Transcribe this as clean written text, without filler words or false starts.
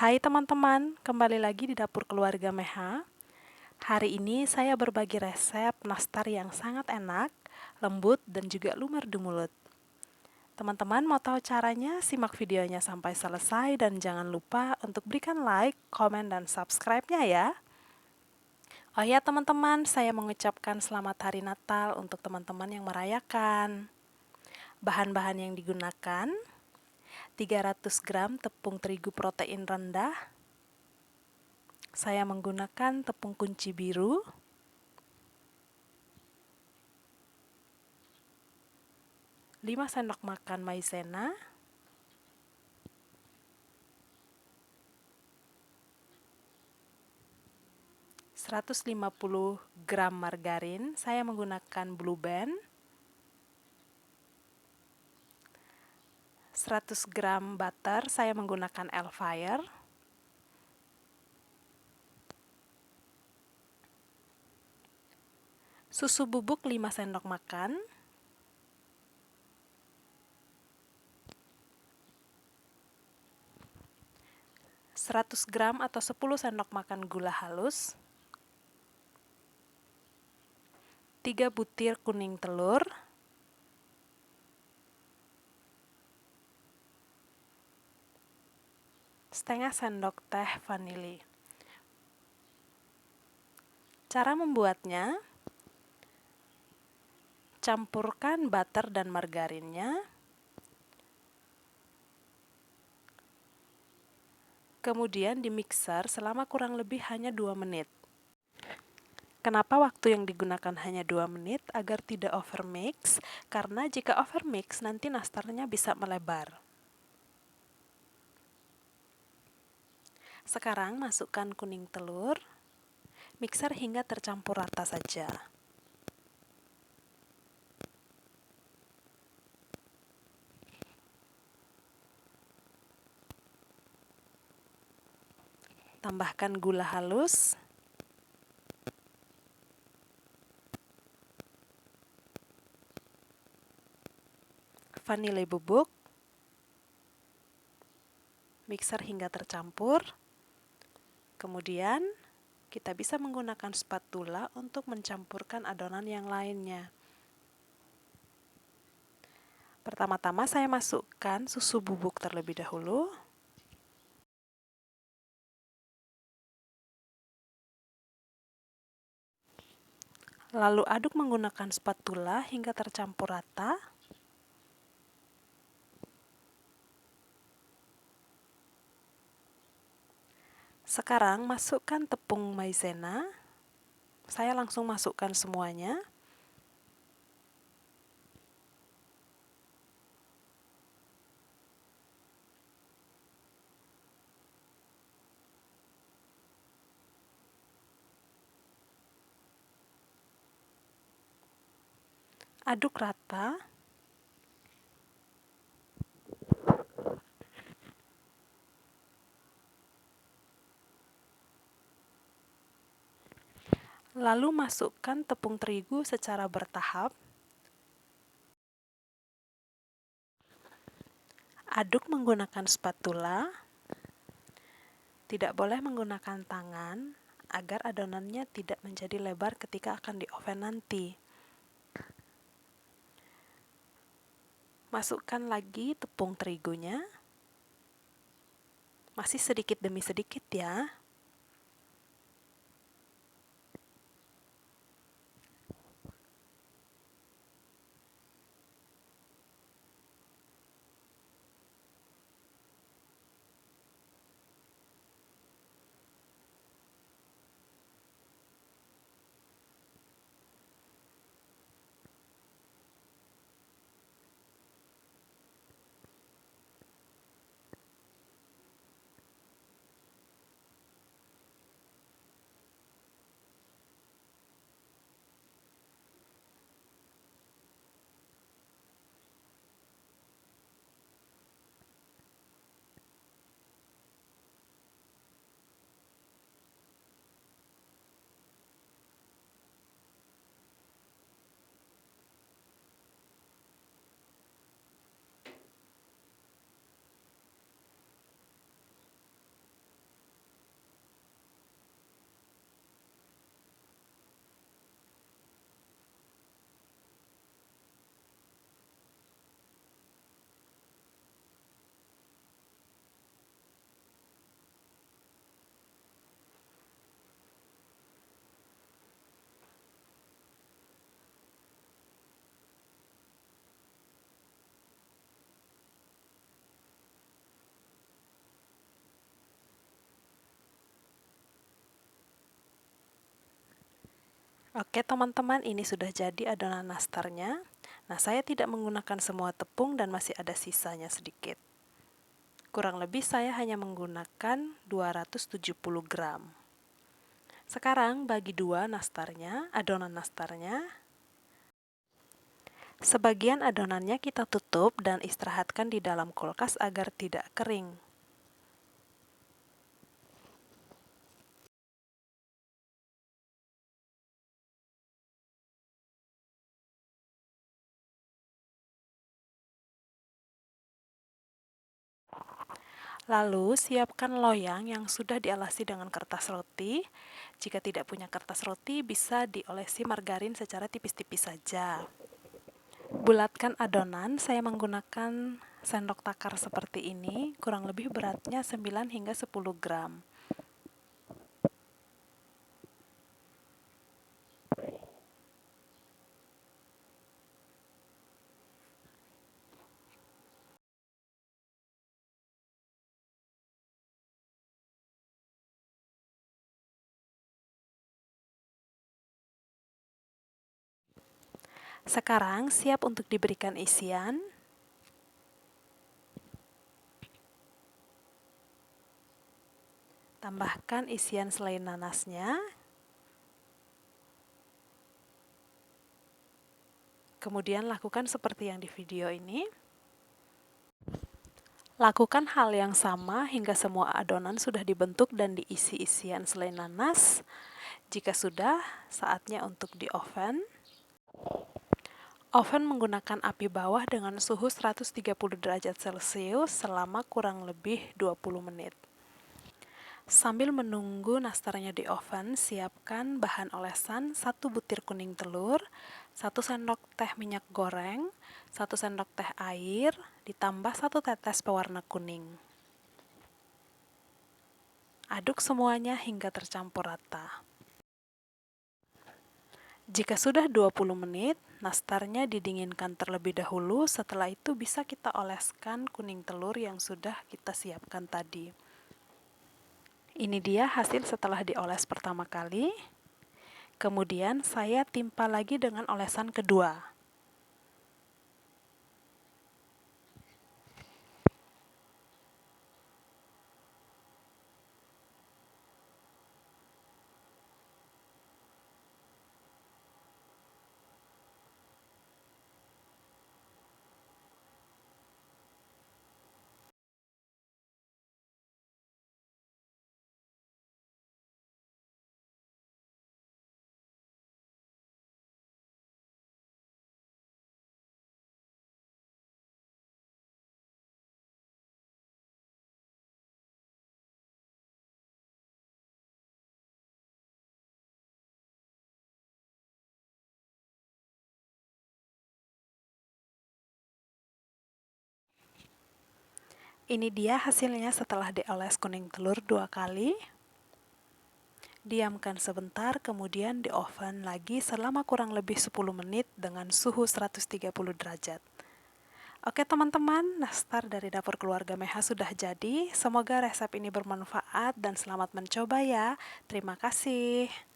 Hai teman-teman, kembali lagi di Dapur Keluarga Meha. Hari ini saya berbagi resep nastar yang sangat enak, lembut, dan juga lumer di mulut. Teman-teman mau tahu caranya? Simak videonya sampai selesai dan jangan lupa untuk berikan like, komen, dan subscribe-nya ya. Oh ya teman-teman, saya mengucapkan selamat Hari Natal untuk teman-teman yang merayakan. Bahan-bahan yang digunakan: 300 gram tepung terigu protein rendah. Saya menggunakan tepung kunci biru, 5 sendok makan maizena, 150 gram margarin, saya menggunakan Blue Band, 100 gram butter, saya menggunakan Elfire, susu bubuk 5 sendok makan, seratus gram atau 10 sendok makan gula halus, 3 butir kuning telur, setengah sendok teh vanili. Cara membuatnya: campurkan butter dan margarinnya, kemudian dimixer selama kurang lebih hanya 2 menit. Kenapa waktu yang digunakan hanya 2 menit? Agar tidak overmix, karena jika overmix nanti nastarnya bisa melebar. Sekarang masukkan kuning telur, mixer hingga tercampur rata saja. Tambahkan gula halus, vanili bubuk, mixer hingga tercampur. Kemudian kita bisa menggunakan spatula untuk mencampurkan adonan yang lainnya. Pertama-tama saya masukkan susu bubuk terlebih dahulu. Lalu aduk menggunakan spatula hingga tercampur rata. Sekarang masukkan tepung maizena. Saya langsung masukkan semuanya. Aduk rata. Lalu masukkan tepung terigu secara bertahap. Aduk menggunakan spatula. Tidak boleh menggunakan tangan agar adonannya tidak menjadi lebar ketika akan di-oven nanti. Masukkan lagi tepung terigunya. Masih sedikit demi sedikit ya. Oke teman-teman, ini sudah jadi adonan nastarnya. Nah, saya tidak menggunakan semua tepung dan masih ada sisanya sedikit. Kurang lebih saya hanya menggunakan 270 gram. Sekarang bagi dua nastarnya, adonan nastarnya. Sebagian adonannya kita tutup dan istirahatkan di dalam kulkas agar tidak kering. Lalu, siapkan loyang yang sudah dialasi dengan kertas roti. Jika tidak punya kertas roti, bisa diolesi margarin secara tipis-tipis saja. Bulatkan adonan, saya menggunakan sendok takar seperti ini, kurang lebih beratnya 9 hingga 10 gram. Sekarang siap untuk diberikan isian. Tambahkan isian selai nanasnya. Kemudian lakukan seperti yang di video ini. Lakukan hal yang sama hingga semua adonan sudah dibentuk dan diisi isian selai nanas. Jika sudah, saatnya untuk di oven. Oven menggunakan api bawah dengan suhu 130 derajat Celcius selama kurang lebih 20 menit. Sambil menunggu nastarnya di oven, siapkan bahan olesan 1 butir kuning telur, 1 sendok teh minyak goreng, 1 sendok teh air, ditambah 1 tetes pewarna kuning. Aduk semuanya hingga tercampur rata. Jika sudah 20 menit, nastarnya didinginkan terlebih dahulu, setelah itu bisa kita oleskan kuning telur yang sudah kita siapkan tadi. Ini dia hasil setelah dioles pertama kali. Kemudian saya timpa lagi dengan olesan kedua. Ini dia hasilnya setelah dioles kuning telur 2 kali. Diamkan sebentar, kemudian di oven lagi selama kurang lebih 10 menit dengan suhu 130 derajat. Oke teman-teman, nastar dari dapur keluarga Meha sudah jadi. Semoga resep ini bermanfaat dan selamat mencoba ya. Terima kasih.